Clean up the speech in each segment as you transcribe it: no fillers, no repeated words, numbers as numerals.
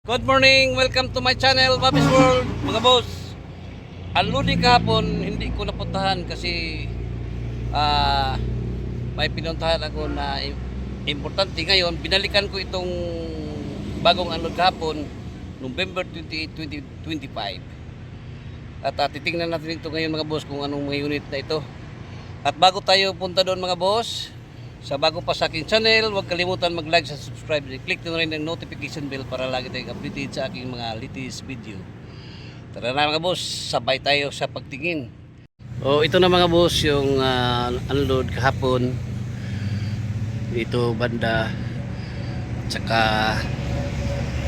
Good morning! Welcome to my channel, Bobby's World, mga boss. Ang luni kahapon, hindi ko napuntahan kasi may pinuntahan ako na importante. Ngayon, binalikan ko itong bagong unload kahapon, November 28, 2025. At titingnan natin ito ngayon mga boss kung anong mga unit na ito. At bago tayo punta doon mga boss, sa bago pa sa aking channel, huwag kalimutan mag-like sa subscribe. Click nyo rin ang notification bell para lagi tayong updated sa aking mga latest video. Tara na mga boss, sabay tayo sa pagtingin. Ito na mga boss yung unload kahapon. Dito banda, tsaka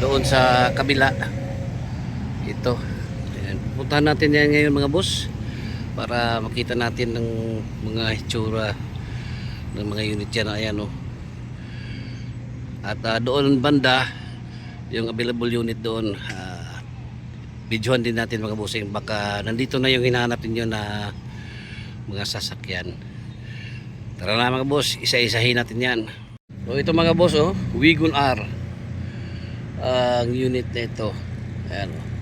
doon sa kabila. Ito. Ayan. Puntahan natin yan ngayon mga boss para makita natin ng mga hitsura ng mga unit yan. Ayan o. At doon banda yung available unit doon, videohan din natin mga bossing. Baka nandito na yung hinahanap niyo na mga sasakyan. Tara na mga boss, isa-isahin natin yan. Ito mga boss, Wigon R ang unit na ito. Ayan o.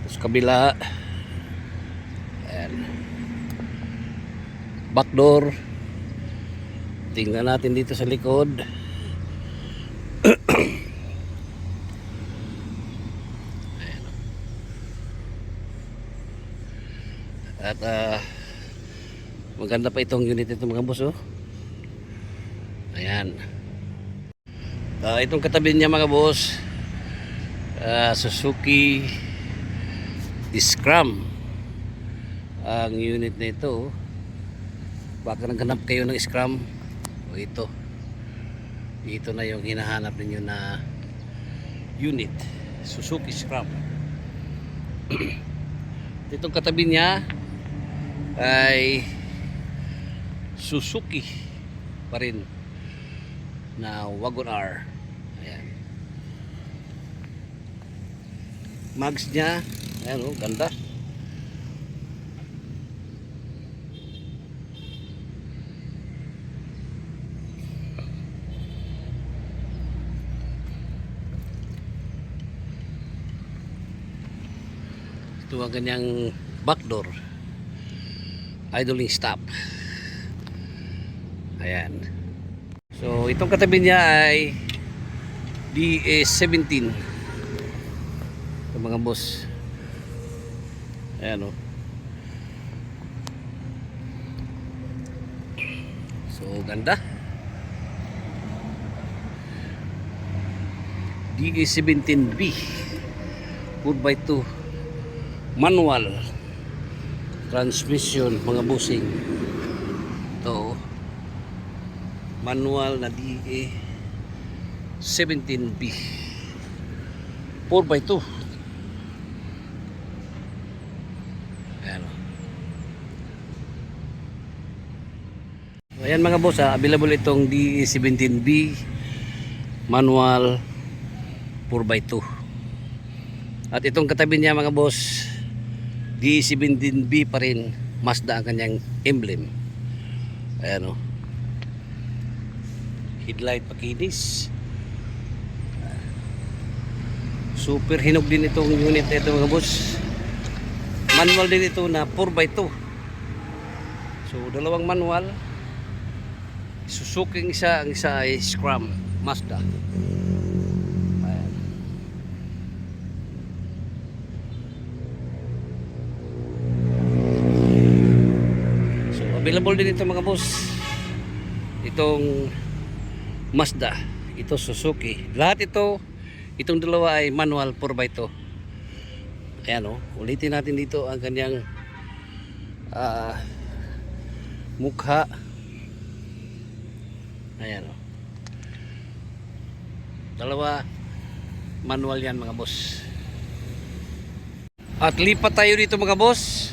Sa kabila, ayan, back door. Tingnan natin dito sa likod. Ayan. At maganda pa itong unit ito mga boss. Ayan. Itong katabi niya mga boss, Suzuki Scram ang unit na ito. Baka naghanap kayo ng Scram, ito na yung hinahanap ninyo na unit, Suzuki Scram. Itong katabi niya ay Suzuki pa rin na Wagon R. Ayan. Mags niya, ayan ganda. Ito ang kanyang back door, idling stop. Ayan. So itong katabi niya ay DA17. Ito mga boss. Ayan o. So ganda. DA17B 4x2 manual transmission mga bossing. Ito manual na DA17B 4x2. Ayan mga boss, available itong DA17B manual 4x2. At itong katabi niya mga boss, DA17B pa rin, Mazda ang kanyang emblem. Ayan o. Headlight pakinis. Super hinog din itong unit na ito mga boss. Manual din ito na 4x2. So dalawang manual. Suzuki isa, ang isa ay Scram Mazda. Ayan. So available din ito mga boss. Itong Mazda, ito Suzuki. Lahat itong dalawa ay manual 4x2. Ayan o, ulitin natin dito ang kanyang mukha. Ayan o. Dalawa manual yan mga boss. At lipat tayo dito mga boss.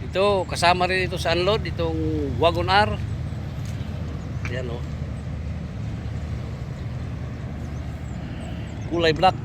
Ito kasama rin ito sa unload, itong Wagon R. Ayan o. Kulay black.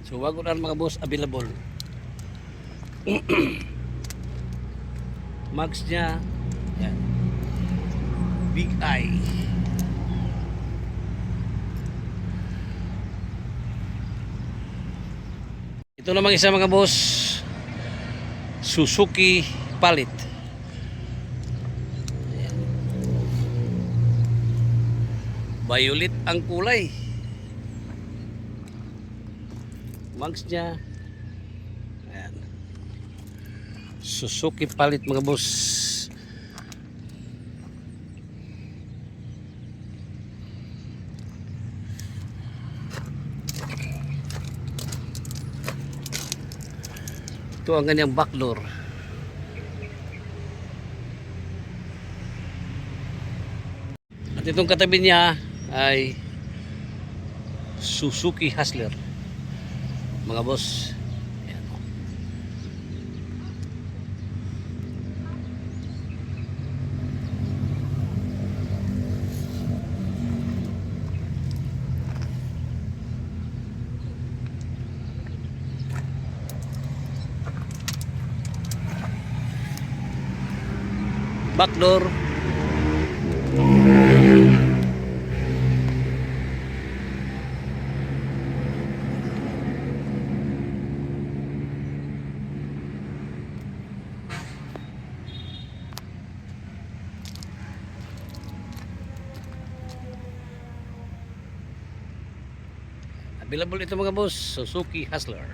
So wagon mga boss available. Max niya, yan. Big Eye. Ito namang isa mga boss, Suzuki Palit. Ayan. Violet ang kulay. Mags niya. Ayan. Suzuki Palit mga boss. Ito ang kanyang back door. At itong katabi niya ay Suzuki Hustler. Mga boss. Ayan. Back door. Available ito mga boss, Suzuki Hustler.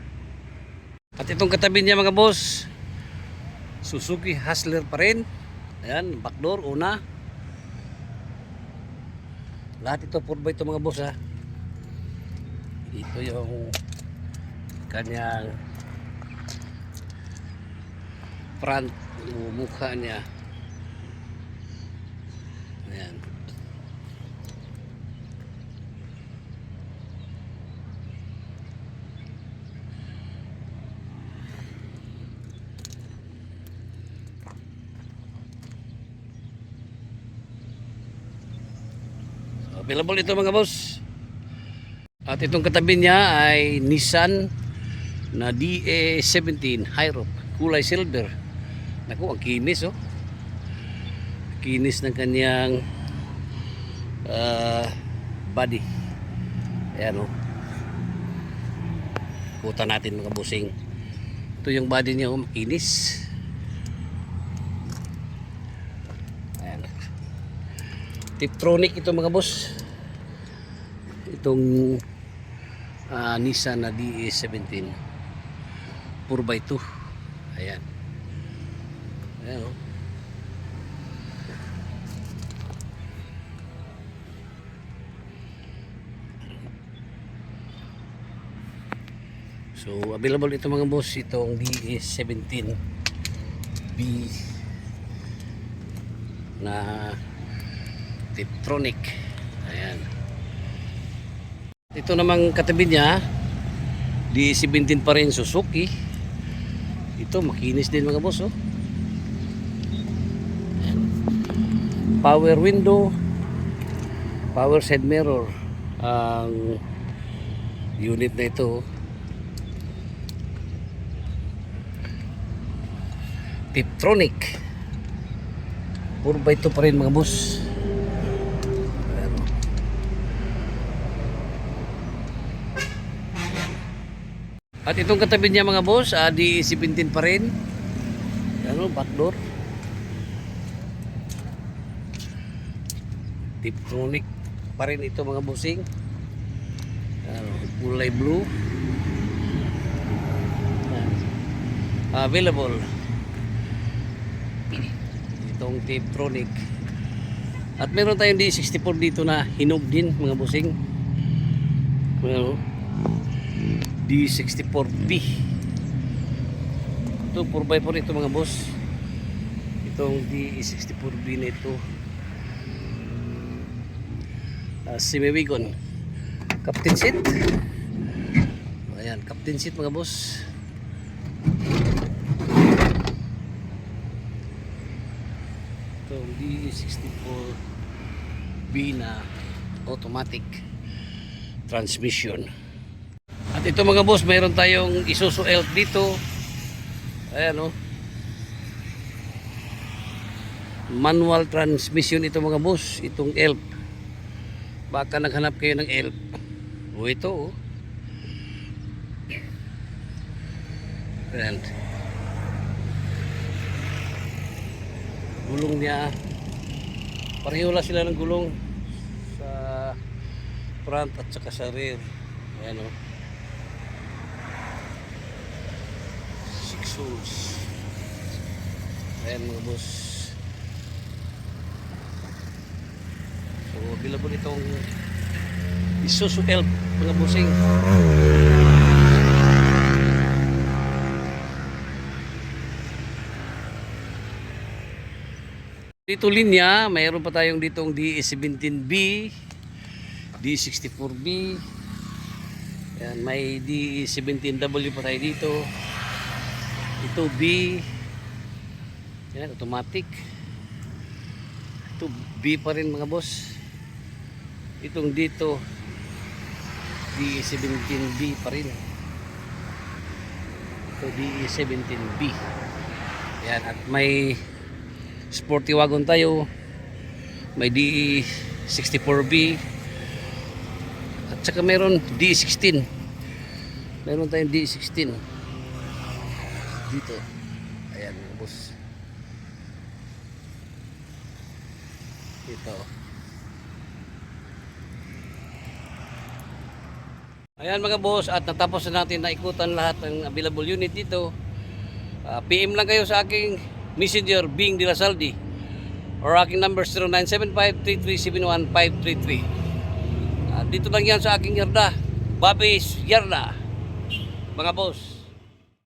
At itong katabi niya mga boss, Suzuki Hustler pa rin. Ayan, back door, una. Lahat ito 4x2 mga boss ha. Ito yung kanyang front, yung mukha niya. Ayan. Available ito mga boss. At itong katabi niya ay Nissan na DA17 High-Rope, kulay silver. Naku, ang kinis oh. Kinis ng kanyang body. Ayan oh. Kuta natin mga bossing. Ito yung body niya oh, makinis. Tiptronic ito mga boss. Itong Nissan na DA17 4x2. Ayan. Ayan oh. So available ito mga boss, itong DA17 B na Tiptronic. Ayan. Ito namang katabi niya D17 pa rin, Suzuki. Ito makinis din mga boss oh. Ayan. Power window, power side mirror ang unit na ito. Tiptronic 4x2 pa rin mga boss. At itong katabi niya mga boss, D17 pa rin. Ano, back door. Tiptronic pa rin ito mga bossing. Ano, kulay blue. Available. Itong Tiptronic. At meron tayong D64 dito na hinog din mga bossing. Ano, D64B. Ito 4x4 ito mga boss. Itong D64B na ito semi-wagon. Captain seat. Ayan, captain seat mga boss. Itong D64B na automatic transmission. At ito mga boss, mayroon tayong Isuzu Elf dito. Ayan o. Manual transmission ito mga boss. Itong Elf. Baka naghanap kayo ng Elf. O ito o. Ayan. Gulong niya. Pareho lang sila ng gulong. Sa front at saka sa rear. Ayan o. 6 holes. Ayan mga boss. So available itong Isuzu Elf mga bossing. Dito linya, mayroon pa tayong ditong DE17B, D64B. Ayan, may DE17W pa tayo dito. Ito B. Yan, automatic. Ito B pa rin mga boss. Itong dito DE17B pa rin. Ito DE17B. Yan, at may sporty wagon tayo. May DE64B. At saka meron DE16. Meron tayong DE16 dito. Ayan mga boss. Ito. Ayan mga boss, at natapos na natin na ikutan lahat ng available unit dito. PM lang kayo sa aking messenger, Bing de la Saldi, or aking number 0975-3371533. Dito lang yan sa aking yarda, Babis Yarda mga boss.